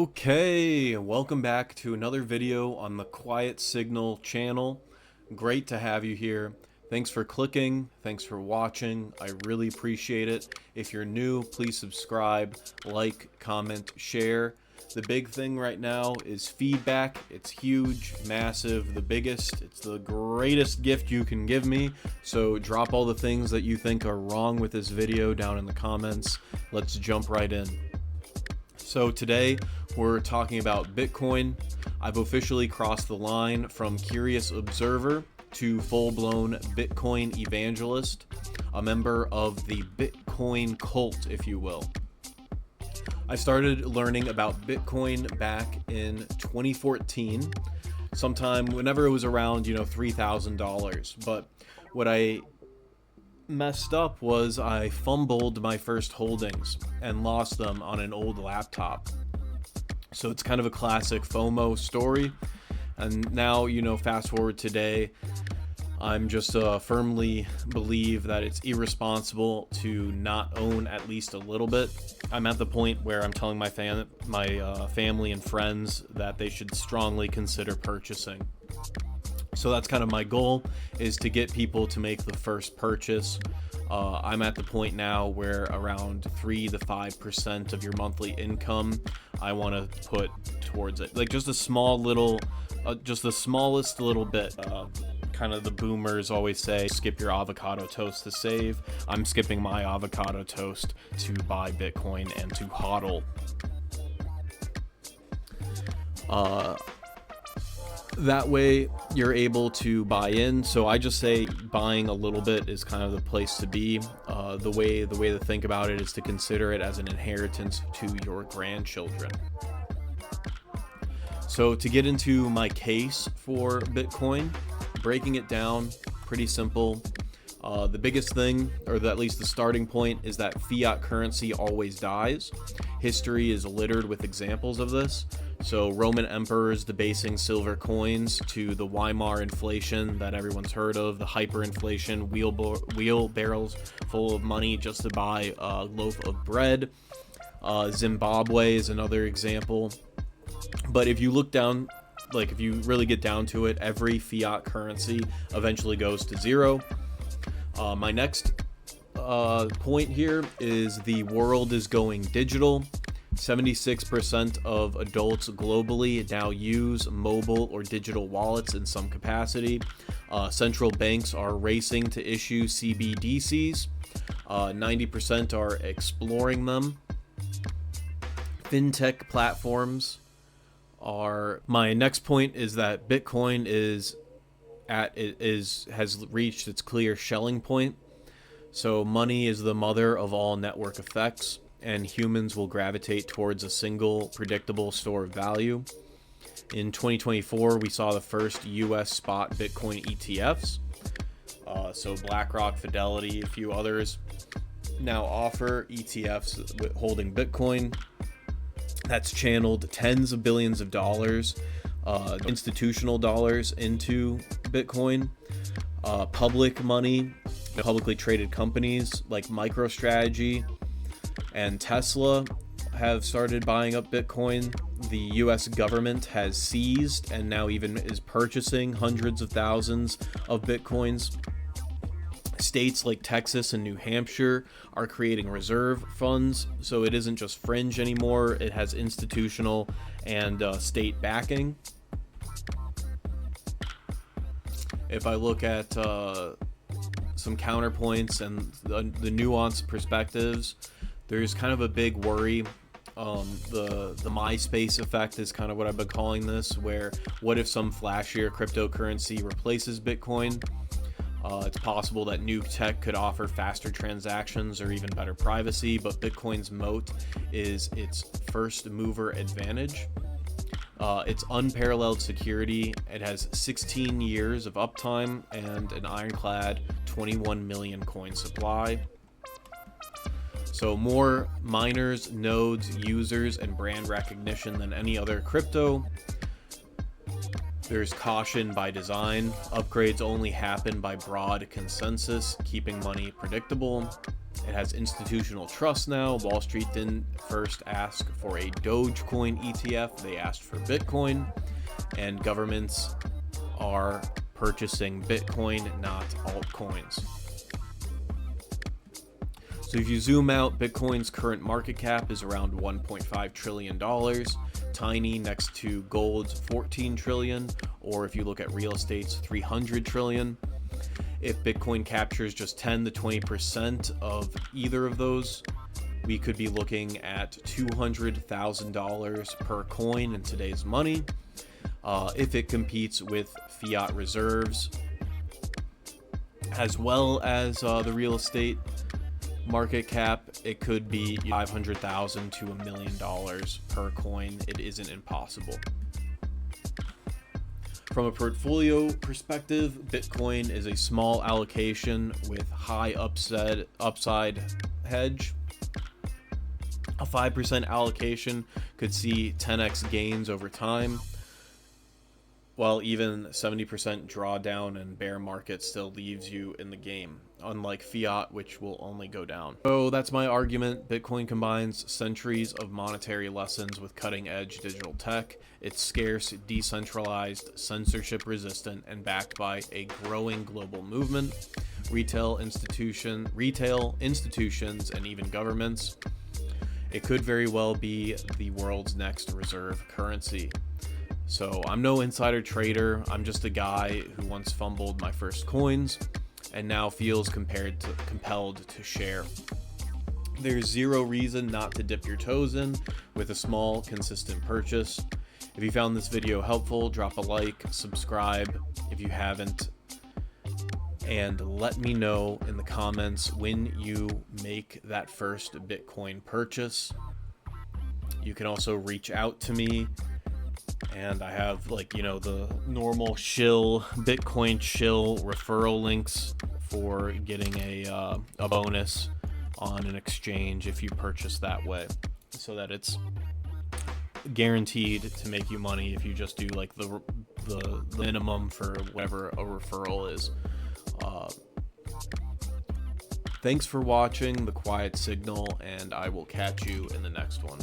Okay, welcome back to another video on the Quiet Signal channel. Great to have you here. Thanks for clicking, thanks for watching, I really appreciate it. If you're new, please subscribe, like, comment, share. The big thing right now is feedback. It's huge, massive, the biggest. It's the greatest gift you can give me. So drop all the things that you think are wrong with this video down in the comments. Let's jump right in. So today we're talking about Bitcoin. I've officially crossed the line from curious observer to full-blown Bitcoin evangelist, a member of the Bitcoin cult, if you will. I started learning about Bitcoin back in 2014, sometime whenever it was around, $3,000. But what I messed up was I fumbled my first holdings and lost them on an old laptop. So it's kind of a classic FOMO story. And now, fast forward today, I'm just firmly believe that it's irresponsible to not own at least a little bit. I'm at the point where I'm telling my family and friends that they should strongly consider purchasing. So that's kind of my goal, is to get people to make the first purchase. I'm at the point now where around 3 to 5% of your monthly income I want to put towards it. Like just a small little, just the smallest little bit. Kind of the boomers always say, skip your avocado toast to save. I'm skipping my avocado toast to buy Bitcoin and to HODL. That way you're able to buy in. So I just say buying a little bit is kind of the place to be. The way to think about it is to consider it as an inheritance to your grandchildren. So to get into my case for Bitcoin, breaking it down, pretty simple. The biggest thing, or at least the starting point, is that fiat currency always dies. History is littered with examples of this. So Roman emperors debasing silver coins, to the Weimar inflation that everyone's heard of, the hyperinflation, wheelbarrows full of money just to buy a loaf of bread. Zimbabwe is another example. But if you look down, if you really get down to it, every fiat currency eventually goes to zero. My next point here is the world is going digital. 76% of adults globally now use mobile or digital wallets in some capacity. Central banks are racing to issue CBDCs. 90% are exploring them. Fintech platforms are. My next point is that Bitcoin has reached its clear Schelling point. So money is the mother of all network effects, and humans will gravitate towards a single predictable store of value. In 2024, we saw the first US spot Bitcoin ETFs. So BlackRock, Fidelity, a few others now offer ETFs holding Bitcoin. That's channeled tens of billions of dollars, institutional dollars, into Bitcoin. Public money, publicly traded companies like MicroStrategy and Tesla have started buying up Bitcoin. The US government has seized and now even is purchasing hundreds of thousands of Bitcoins. States like Texas and New Hampshire are creating reserve funds, so it isn't just fringe anymore, it has institutional and state backing. If I look at some counterpoints and the nuanced perspectives, there's kind of a big worry. The MySpace Effect is kind of what I've been calling this, where what if some flashier cryptocurrency replaces Bitcoin? It's possible that new tech could offer faster transactions or even better privacy, but Bitcoin's moat is its first mover advantage. It's unparalleled security. It has 16 years of uptime and an ironclad 21 million coin supply. So more miners, nodes, users, and brand recognition than any other crypto. There's caution by design. Upgrades only happen by broad consensus, keeping money predictable. It has institutional trust now. Wall Street didn't first ask for a Dogecoin ETF, they asked for Bitcoin, and governments are purchasing Bitcoin, not altcoins. So if you zoom out, Bitcoin's current market cap is around $1.5 trillion, tiny next to gold's $14 trillion, or if you look at real estate's $300 trillion. If Bitcoin captures just 10 to 20% of either of those, we could be looking at $200,000 per coin in today's money. If it competes with fiat reserves, as well as the real estate market cap, it could be $500,000 to $1 million per coin. It isn't impossible. From a portfolio perspective, Bitcoin is a small allocation with high upside hedge. A 5% allocation could see 10x gains over time, while even 70% drawdown and bear market still leaves you in the game, unlike fiat, which will only go down. So that's my argument. Bitcoin combines centuries of monetary lessons with cutting-edge digital tech. It's scarce, decentralized, censorship-resistant, and backed by a growing global movement, retail institutions, and even governments. It could very well be the world's next reserve currency. So I'm no insider trader, I'm just a guy who once fumbled my first coins and now feels compelled to share. There's zero reason not to dip your toes in with a small, consistent purchase. If you found this video helpful, drop a like, subscribe if you haven't, and let me know in the comments when you make that first Bitcoin purchase. You can also reach out to me. And I have, the normal Bitcoin shill referral links for getting a bonus on an exchange if you purchase that way, so that it's guaranteed to make you money if you just do the minimum for whatever a referral is. Thanks for watching The Quiet Signal, and I will catch you in the next one.